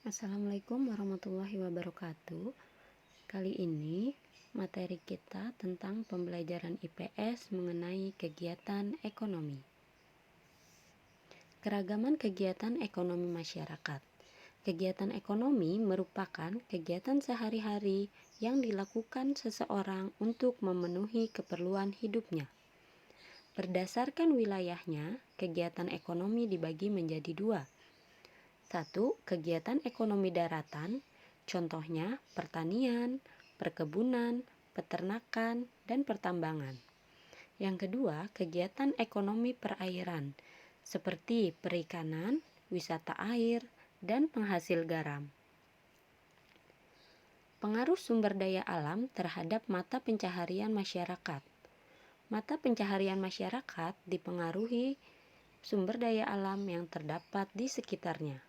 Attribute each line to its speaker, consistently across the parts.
Speaker 1: Assalamualaikum warahmatullahi wabarakatuh. Kali ini materi kita tentang pembelajaran IPS mengenai kegiatan ekonomi. Keragaman kegiatan ekonomi masyarakat. Kegiatan ekonomi merupakan kegiatan sehari-hari yang dilakukan seseorang untuk memenuhi keperluan hidupnya. Berdasarkan wilayahnya, kegiatan ekonomi dibagi menjadi dua. 1. Kegiatan ekonomi daratan, contohnya pertanian, perkebunan, peternakan, dan pertambangan. Yang kedua, kegiatan ekonomi perairan, seperti perikanan, wisata air, dan penghasil garam. Pengaruh sumber daya alam terhadap mata pencaharian masyarakat. Mata pencaharian masyarakat dipengaruhi sumber daya alam yang terdapat di sekitarnya.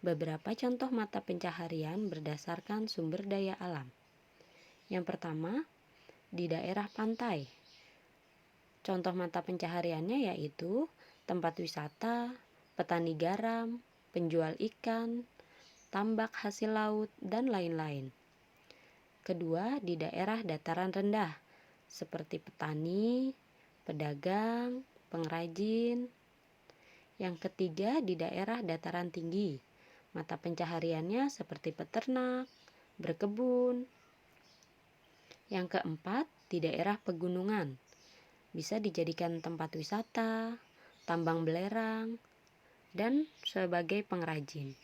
Speaker 1: Beberapa contoh mata pencaharian berdasarkan sumber daya alam. Yang pertama, di daerah pantai. Contoh mata pencahariannya yaitu tempat wisata, petani garam, penjual ikan, tambak hasil laut, dan lain-lain. Kedua, di daerah dataran rendah, seperti petani, pedagang, pengrajin. Yang ketiga, di daerah dataran tinggi. Mata pencahariannya seperti peternak, berkebun. Yang keempat, di daerah pegunungan. Bisa dijadikan tempat wisata, tambang belerang, dan sebagai pengrajin.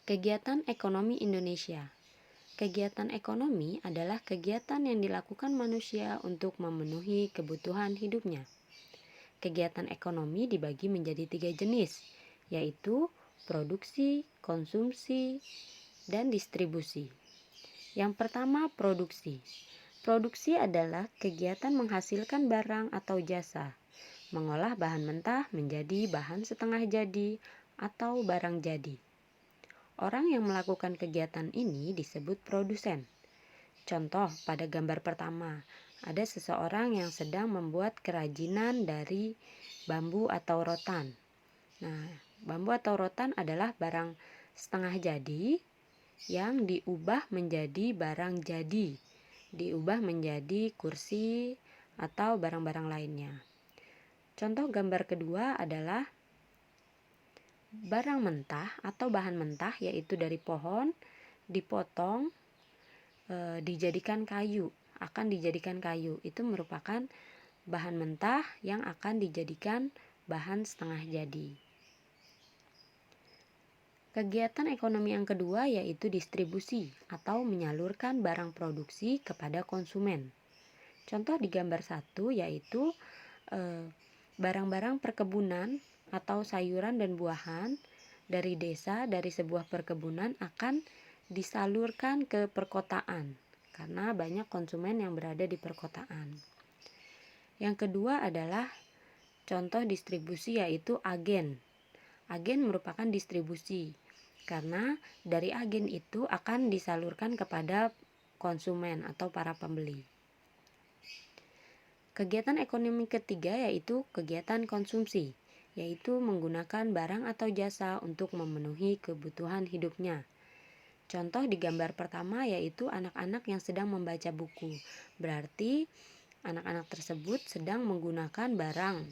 Speaker 1: Kegiatan ekonomi Indonesia. Kegiatan ekonomi adalah kegiatan yang dilakukan manusia untuk memenuhi kebutuhan hidupnya. Kegiatan ekonomi dibagi menjadi 3 jenis, yaitu produksi, konsumsi, dan distribusi. Yang pertama, produksi. Produksi adalah kegiatan menghasilkan barang atau jasa, mengolah bahan mentah menjadi bahan setengah jadi atau barang jadi. Orang yang melakukan kegiatan ini disebut produsen. Contoh pada gambar pertama, ada seseorang yang sedang membuat kerajinan dari bambu atau rotan. Nah, bambu atau rotan adalah barang setengah jadi yang diubah menjadi barang jadi, diubah menjadi kursi atau barang-barang lainnya. Contoh gambar kedua adalah barang mentah atau bahan mentah, yaitu dari pohon dipotong, dijadikan kayu, akan dijadikan kayu. Itu merupakan bahan mentah yang akan dijadikan bahan setengah jadi. Kegiatan ekonomi yang kedua yaitu distribusi atau menyalurkan barang produksi kepada konsumen. Contoh di gambar 1 yaitu barang-barang perkebunan atau sayuran dan buahan dari desa, dari sebuah perkebunan akan disalurkan ke perkotaan karena banyak konsumen yang berada di perkotaan. Yang kedua adalah contoh distribusi yaitu agen. Agen merupakan distribusi karena dari agen itu akan disalurkan kepada konsumen atau para pembeli. Kegiatan ekonomi ketiga yaitu kegiatan konsumsi, yaitu menggunakan barang atau jasa untuk memenuhi kebutuhan hidupnya. Contoh di gambar pertama yaitu anak-anak yang sedang membaca buku. Berarti anak-anak tersebut sedang menggunakan barang,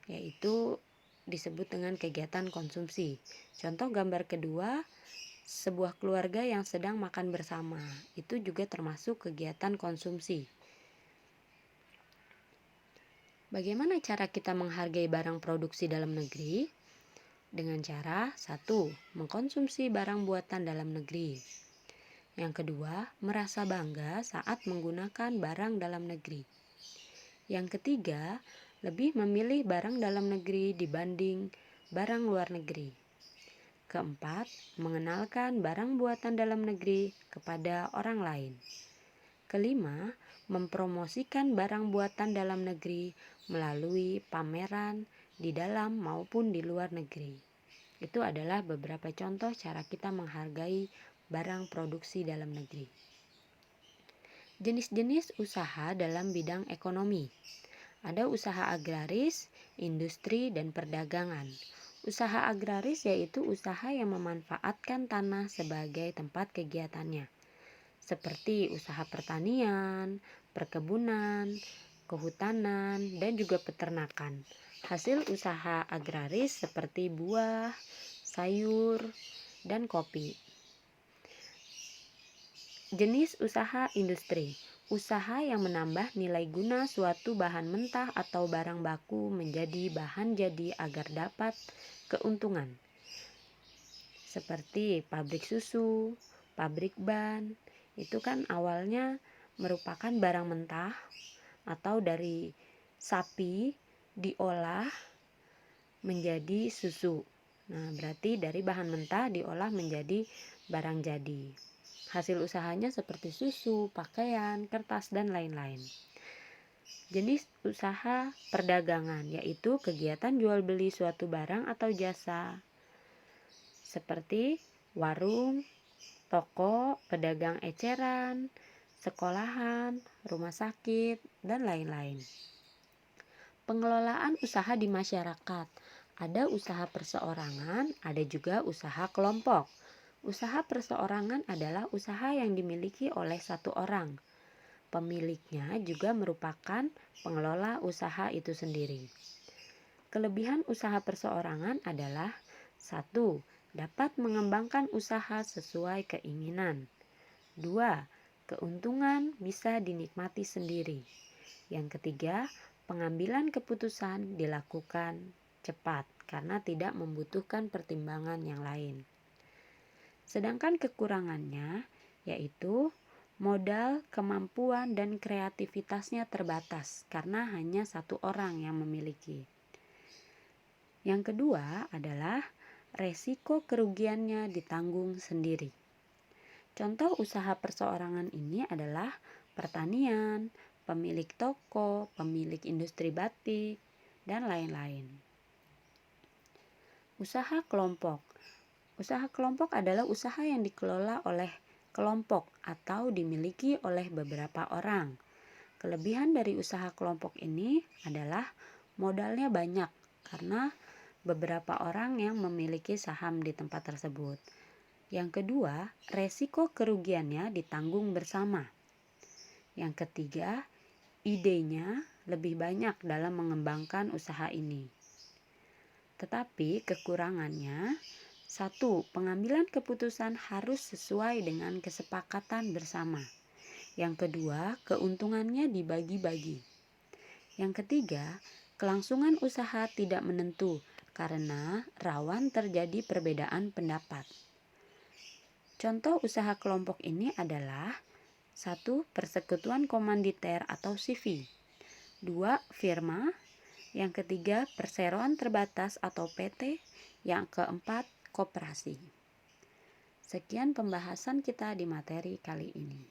Speaker 1: yaitu disebut dengan kegiatan konsumsi. Contoh gambar kedua, sebuah keluarga yang sedang makan bersama. Itu juga termasuk kegiatan konsumsi. Bagaimana cara kita menghargai barang produksi dalam negeri? Dengan cara 1. Mengkonsumsi barang buatan dalam negeri. Yang kedua, merasa bangga saat menggunakan barang dalam negeri. Yang ketiga, lebih memilih barang dalam negeri dibanding barang luar negeri. Keempat, mengenalkan barang buatan dalam negeri kepada orang lain. Kelima, mempromosikan barang buatan dalam negeri melalui pameran di dalam maupun di luar negeri. Itu adalah beberapa contoh cara kita menghargai barang produksi dalam negeri. Jenis-jenis usaha dalam bidang ekonomi. Ada usaha agraris, industri, dan perdagangan. Usaha agraris yaitu usaha yang memanfaatkan tanah sebagai tempat kegiatannya, seperti usaha pertanian, perkebunan, kehutanan, dan juga peternakan. Hasil usaha agraris seperti buah, sayur, dan kopi. Jenis usaha industri. Usaha yang menambah nilai guna suatu bahan mentah atau barang baku menjadi bahan jadi agar dapat keuntungan. Seperti pabrik susu, pabrik ban, itu kan awalnya merupakan barang mentah atau dari sapi diolah menjadi susu. Nah, berarti dari bahan mentah diolah menjadi barang jadi. Hasil usahanya seperti susu, pakaian, kertas, dan lain-lain. Jenis usaha perdagangan yaitu kegiatan jual beli suatu barang atau jasa seperti warung, toko, pedagang eceran, sekolahan, rumah sakit, dan lain-lain. Pengelolaan usaha di masyarakat. Ada usaha perseorangan, ada juga usaha kelompok. Usaha perseorangan adalah usaha yang dimiliki oleh satu orang. Pemiliknya juga merupakan pengelola usaha itu sendiri. Kelebihan usaha perseorangan adalah 1. Dapat mengembangkan usaha sesuai keinginan. 2. Keuntungan bisa dinikmati sendiri. Yang ketiga, pengambilan keputusan dilakukan cepat karena tidak membutuhkan pertimbangan yang lain. Sedangkan kekurangannya yaitu modal, kemampuan, dan kreativitasnya terbatas karena hanya satu orang yang memiliki. Yang kedua adalah resiko kerugiannya ditanggung sendiri. Contoh usaha perseorangan ini adalah pertanian, pemilik toko, pemilik industri batik, dan lain-lain. Usaha kelompok. Usaha kelompok adalah usaha yang dikelola oleh kelompok atau dimiliki oleh beberapa orang. Kelebihan dari usaha kelompok ini adalah modalnya banyak karena beberapa orang yang memiliki saham di tempat tersebut. Yang kedua, resiko kerugiannya ditanggung bersama. Yang ketiga, idenya lebih banyak dalam mengembangkan usaha ini. Tetapi kekurangannya, 1. Pengambilan keputusan harus sesuai dengan kesepakatan bersama. Yang kedua, keuntungannya dibagi-bagi. Yang ketiga, kelangsungan usaha tidak menentu karena rawan terjadi perbedaan pendapat. Contoh usaha kelompok ini adalah 1. Persekutuan komanditer atau CV. 2. Firma. Yang ketiga, perseroan terbatas atau PT. Yang keempat, koperasi. Sekian pembahasan kita di materi kali ini.